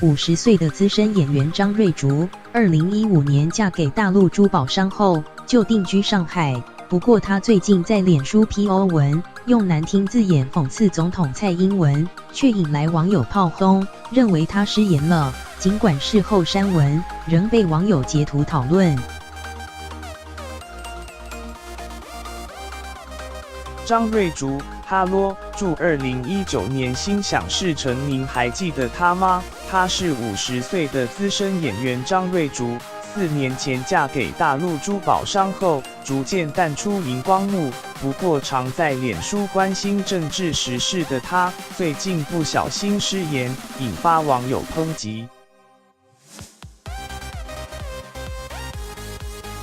50岁的资深演员张瑞竹，2015年嫁给大陆珠宝商后就定居上海。不过她最近在脸书 PO 文，用难听字眼讽刺总统蔡英文，却引来网友炮轰，认为她失言了。尽管事后删文，仍被网友截图讨论。张瑞竹，哈啰，祝2019年心想事成，您还记得他吗？他是50岁的资深演员张瑞竹，4年前嫁给大陆珠宝商后，逐渐淡出荧光幕。不过，常在脸书关心政治时事的他，最近不小心失言，引发网友抨击。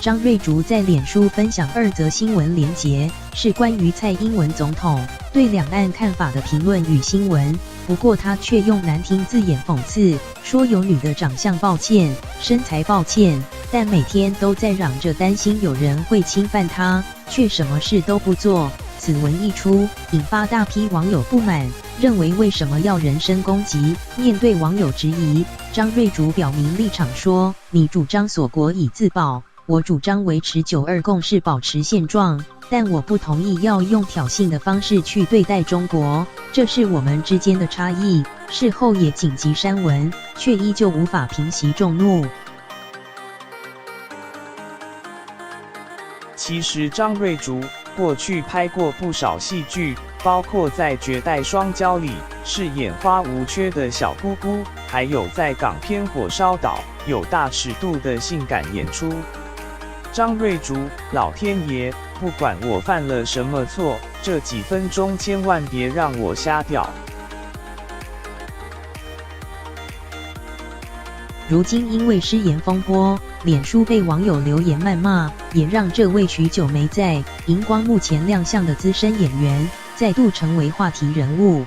张瑞竹在脸书分享2则新闻连结，是关于蔡英文总统对两岸看法的评论与新闻。不过他却用难听字眼讽刺，说有女的长相抱歉，身材抱歉，但每天都在嚷着担心有人会侵犯他，却什么事都不做。此文一出，引发大批网友不满，认为为什么要人身攻击？面对网友质疑，张瑞竹表明立场说：“你主张锁国以自保。”我主张维持9·2共识，保持现状，但我不同意要用挑衅的方式去对待中国，这是我们之间的差异。事后也紧急删文，却依旧无法平息众怒。其实张瑞竹过去拍过不少戏剧，包括在《绝代双骄》里饰演花无缺的小姑姑，还有在港片《火烧岛》有大尺度的性感演出。张瑞竹，老天爷，不管我犯了什么错，这几分钟千万别让我瞎掉。如今因为失言风波，脸书被网友留言谩骂，也让这位许久没在荧光幕前亮相的资深演员再度成为话题人物。